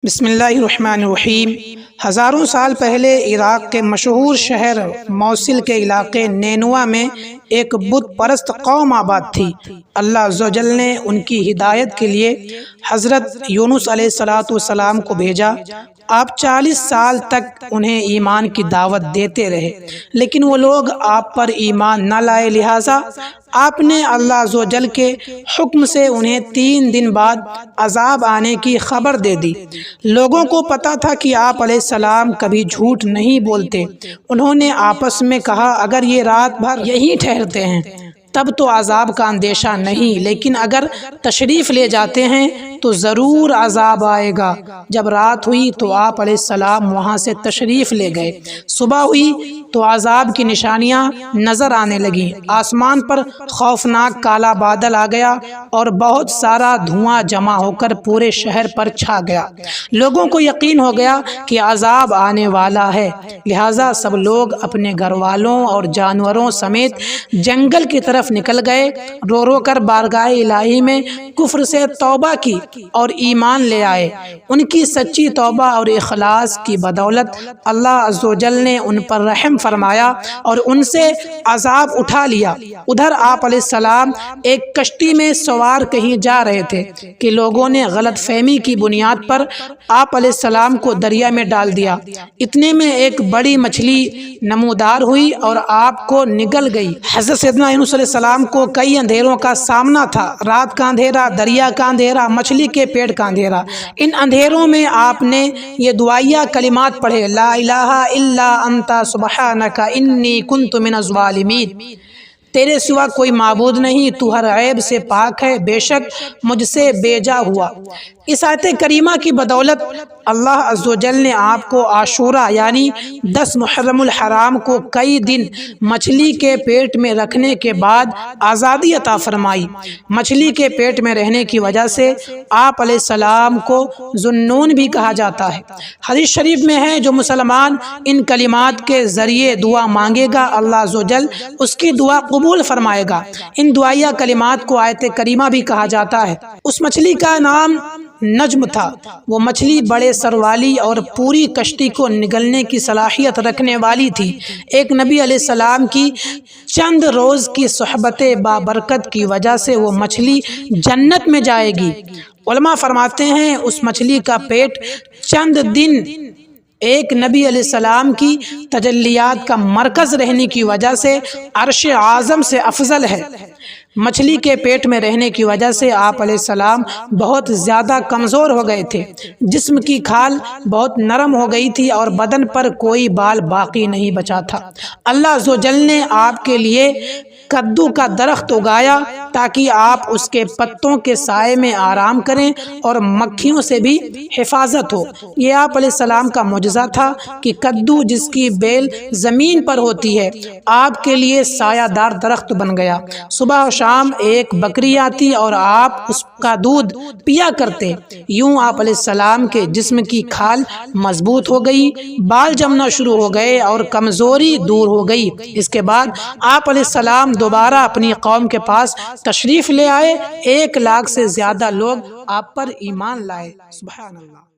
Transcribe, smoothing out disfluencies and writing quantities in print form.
بسم اللہ الرحمن الرحیم۔ ہزاروں سال پہلے عراق کے مشہور شہر موصل کے علاقے نینوا میں ایک بت پرست قوم آباد تھی۔ اللہ عز و جل نے ان کی ہدایت کے لیے حضرت یونس علیہ السلام کو بھیجا۔ آپ 40 سال تک انہیں ایمان کی دعوت دیتے رہے، لیکن وہ لوگ آپ پر ایمان نہ لائے، لہٰذا آپ نے اللہ عز و جل کے حکم سے انہیں 3 دن بعد عذاب آنے کی خبر دے دی۔ لوگوں کو پتا تھا کہ آپ علیہ السلام کبھی جھوٹ نہیں بولتے۔ انہوں نے آپس میں کہا، اگر یہ رات بھر یہیں ٹھہرتے ہیں تب تو عذاب کا اندیشہ نہیں، لیکن اگر تشریف لے جاتے ہیں تو ضرور عذاب آئے گا۔ جب رات ہوئی تو آپ علیہ السلام وہاں سے تشریف لے گئے۔ صبح ہوئی تو عذاب کی نشانیاں نظر آنے لگیں۔ آسمان پر خوفناک کالا بادل آ گیا اور بہت سارا دھواں جمع ہو کر پورے شہر پر چھا گیا۔ لوگوں کو یقین ہو گیا کہ عذاب آنے والا ہے، لہٰذا سب لوگ اپنے گھر والوں اور جانوروں سمیت جنگل کی طرف نکل گئے۔ رو رو کر بارگاہ الہی میں کفر سے توبہ کی اور ایمان لے آئے۔ ان کی سچی توبہ اور اخلاص کی بدولت اللہ عز و جل نے ان پر رحم فرمایا اور ان سے عذاب اٹھا لیا۔ ادھر آپ علیہ السلام ایک کشتی میں سوار کہیں جا رہے تھے کہ لوگوں نے غلط فہمی کی بنیاد پر آپ علیہ السلام کو دریا میں ڈال دیا۔ اتنے میں ایک بڑی مچھلی نمودار ہوئی اور آپ کو نگل گئی۔ حضرت سیدنا یونس علیہ السلام کو کئی اندھیروں کا سامنا تھا، رات کا اندھیرا، دریا کا اندھیرا، مچھلی کے پیٹ کا اندھیرا۔ ان اندھیروں میں آپ نے یہ دعائیہ کلمات پڑھے، لا الہ الا انت سبحانک انی کنت من الظالمین۔ تیرے سوا کوئی معبود نہیں، تو ہر عیب سے پاک ہے، بے شک مجھ سے بیجا ہوا۔ اس آیت کریمہ کی بدولت اللہ عز و جل نے آپ کو عاشورہ یعنی 10 محرم الحرام کو کئی دن مچھلی کے پیٹ میں رکھنے کے بعد آزادی عطا فرمائی۔ مچھلی کے پیٹ میں رہنے کی وجہ سے آپ علیہ السلام کو ذوالنون بھی کہا جاتا ہے۔ حدیث شریف میں ہے، جو مسلمان ان کلمات کے ذریعے دعا مانگے گا اللہ عز و جل اس کی دعا قبول فرمائے گا۔ ان دعائیہ کلمات کو آیت کریمہ بھی کہا جاتا ہے۔ اس مچھلی کا نام نجم تھا۔ وہ مچھلی بڑے سر والی اور پوری کشتی کو نگلنے کی صلاحیت رکھنے والی تھی۔ ایک نبی علیہ السلام کی چند روز کی صحبت بابرکت کی وجہ سے وہ مچھلی جنت میں جائے گی۔ علماء فرماتے ہیں، اس مچھلی کا پیٹ چند دن ایک نبی علیہ السلام کی تجلیات کا مرکز رہنے کی وجہ سے عرش اعظم سے افضل ہے۔ مچھلی کے پیٹ میں رہنے کی وجہ سے آپ علیہ السلام بہت زیادہ کمزور ہو گئے تھے۔ جسم کی کھال بہت نرم ہو گئی تھی اور بدن پر کوئی بال باقی نہیں بچا تھا۔ اللہ عز و جل نے آپ کے لیے کدو کا درخت اگایا تاکہ آپ اس کے پتوں کے سائے میں آرام کریں اور مکھیوں سے بھی حفاظت ہو۔ یہ آپ علیہ السلام کا معجزہ تھا کہ کدو جس کی بیل زمین پر ہوتی ہے آپ کے لیے سایہ دار درخت بن گیا۔ صبح و شام ایک بکری آتی اور آپ اس کا دودھ پیا کرتے۔ یوں آپ علیہ السلام کے جسم کی کھال مضبوط ہو گئی، بال جمنا شروع ہو گئے اور کمزوری دور ہو گئی۔ اس کے بعد آپ علیہ السلام دوبارہ اپنی قوم کے پاس تشریف لے آئے۔ 1 لاکھ سے زیادہ لوگ آپ پر ایمان لائے۔ سبحان اللہ۔